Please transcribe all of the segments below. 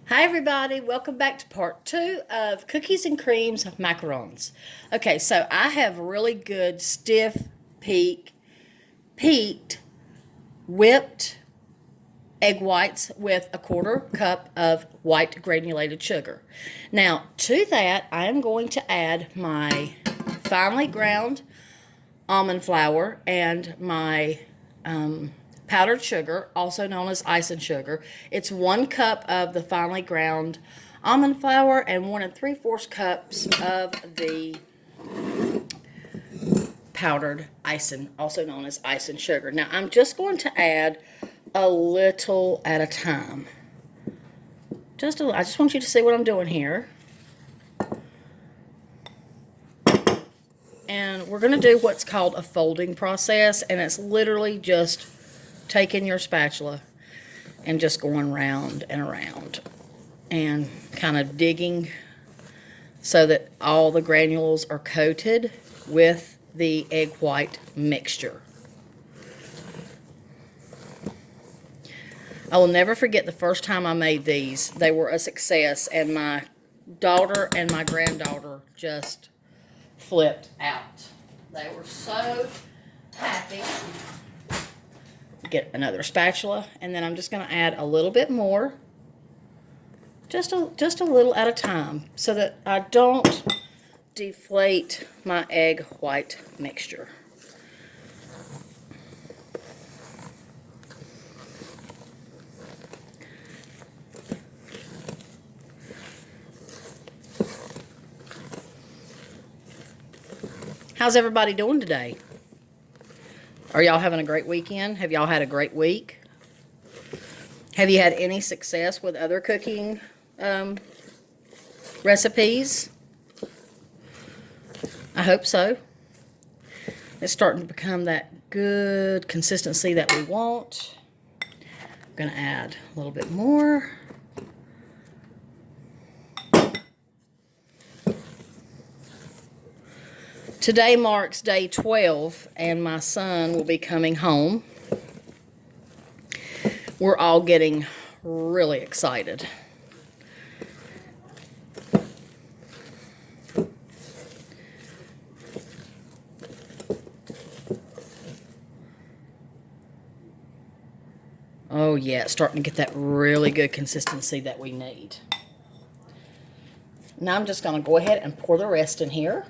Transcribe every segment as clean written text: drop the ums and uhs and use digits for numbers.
Hi everybody, welcome back to part 2 of Cookies and Creams Macarons. Okay, so I have really good stiff peaked whipped egg whites with a 1/4 cup of white granulated sugar. Now to that I am going to add my finely ground almond flour and my powdered sugar, also known as icing sugar. It's 1 cup of the finely ground almond flour and 1 3/4 cups of the powdered icing, also known as icing sugar. Now I'm just going to add a little at a time. I just want you to see what I'm doing here. And we're going to do what's called a folding process, and it's literally just taking your spatula and just going round and around and kind of digging so that all the granules are coated with the egg white mixture. I will never forget the first time I made these. They were a success, and my daughter and my granddaughter just flipped out. They were so happy. Get another spatula, and then I'm just going to add a little bit more, just a little at a time, so that I don't deflate my egg white mixture. How's everybody doing today? Are y'all having a great weekend? Have y'all had a great week? Have you had any success with other cooking recipes? I hope so. It's starting to become that good consistency that we want. I'm going to add a little bit more. Today marks day 12, and my son will be coming home. We're all getting really excited. Oh yeah, it's starting to get that really good consistency that we need. Now I'm just going to go ahead and pour the rest in here.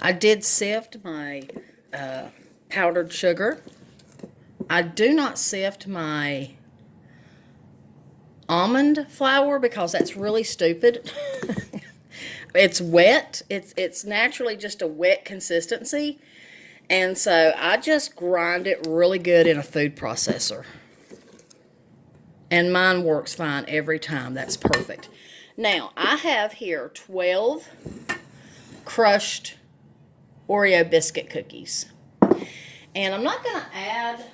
I did sift my powdered sugar. I do not sift my almond flour because that's really stupid. It's wet. It's naturally just a wet consistency. And so I just grind it really good in a food processor. And mine works fine every time. That's perfect. Now, I have here 12 crushed Oreo biscuit cookies. And I'm not going to add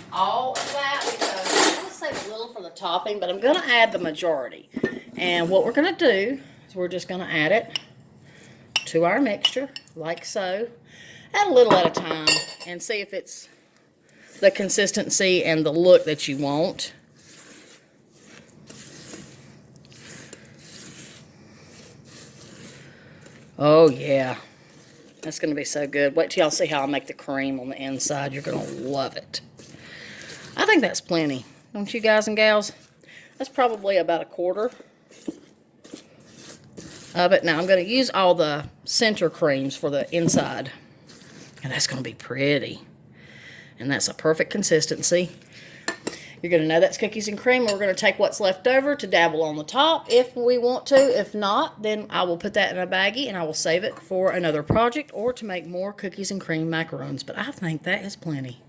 all of that because I'm going to save a little for the topping, but I'm going to add the majority. And what we're going to do is we're just going to add it to our mixture, like so. Add a little at a time and see if it's the consistency and the look that you want. Oh yeah, that's going to be so good. Wait till y'all see how I make the cream on the inside. You're going to love it. I think that's plenty, don't you guys and gals? That's probably about 1/4 of it. Now I'm going to use all the center creams for the inside. And that's going to be pretty. And that's a perfect consistency. You're going to know that's cookies and cream. We're going to take what's left over to dabble on the top if we want to. If not, then I will put that in a baggie and I will save it for another project or to make more cookies and cream macarons. But I think that is plenty.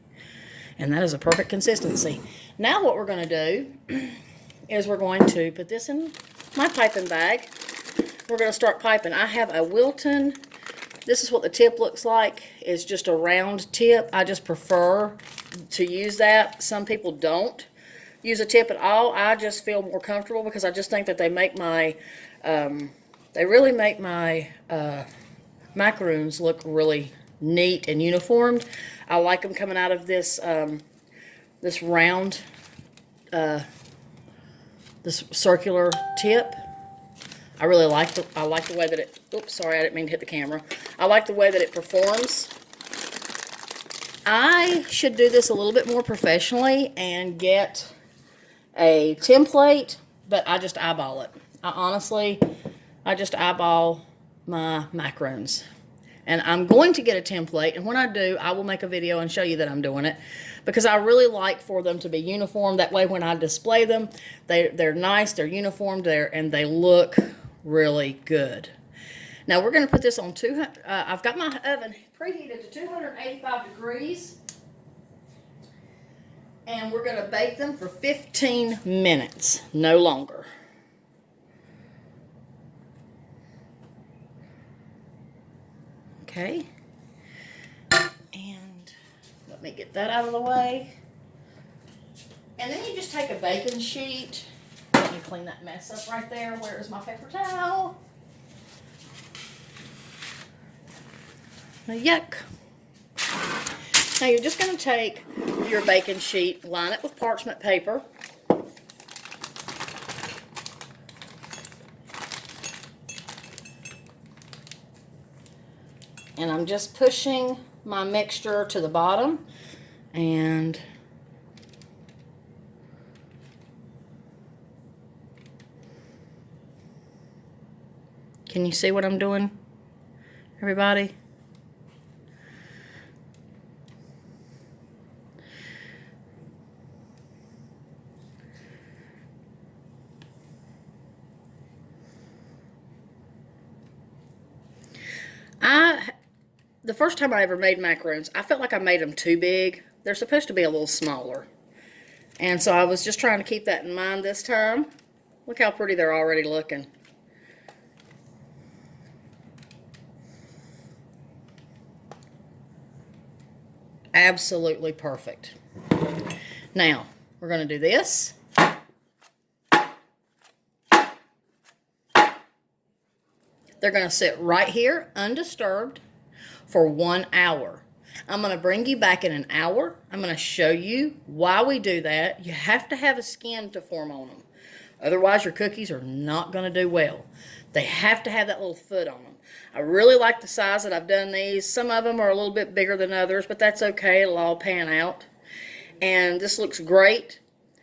And that is a perfect consistency. Now what we're going to do is we're going to put this in my piping bag. We're going to start piping. I have a Wilton. This is what the tip looks like. It's just a round tip. I just prefer to use that. Some people don't use a tip at all. I just feel more comfortable because I just think that they make my, they really make my macaroons look really neat and uniformed. I like them coming out of this this round, this circular tip. I really like the way that it, oops, sorry, I didn't mean to hit the camera. I like the way that it performs. I should do this a little bit more professionally and get a template, but I just eyeball it. I just eyeball my macaroons. And I'm going to get a template, and when I do, I will make a video and show you that I'm doing it, because I really like for them to be uniform. That way when I display them, they're nice, they're uniformed, and they look really good. Now we're going to put this on 200, I've got my oven preheated to 285 degrees, and we're going to bake them for 15 minutes, no longer. Okay, and let me get that out of the way. And then you just take a baking sheet. Let me clean that mess up right there. Where is my paper towel? Yuck. Now you're just going to take your baking sheet, line it with parchment paper. And I'm just pushing my mixture to the bottom, and can you see what I'm doing, everybody? The first time I ever made macaroons, I felt like I made them too big. They're supposed to be a little smaller. And so I was just trying to keep that in mind this time. Look how pretty they're already looking. Absolutely perfect. Now, we're going to do this. They're going to sit right here, undisturbed, for 1 hour. I'm going to bring you back in an hour. I'm going to show you why we do that. You have to have a skin to form on them. Otherwise, your cookies are not going to do well. They have to have that little foot on them. I really like the size that I've done these. Some of them are a little bit bigger than others, but that's okay. It'll all pan out. And this looks great.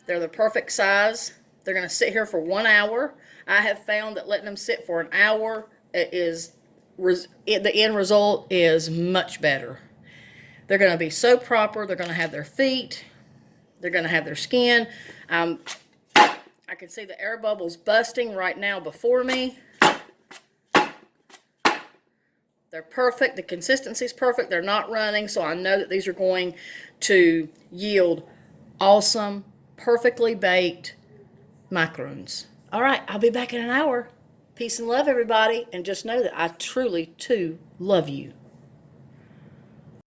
They're the perfect size. They're going to sit here for 1 hour. I have found that letting them sit for an hour is the end result is much better. They're going to be so proper. They're going to have their feet. They're going to have their skin. I can see the air bubbles busting right now before me. They're perfect. The consistency is perfect. They're not running, so I know that these are going to yield awesome, perfectly baked macaroons. All right, I'll be back in an hour. Peace and love, everybody, and just know that I truly, too, love you.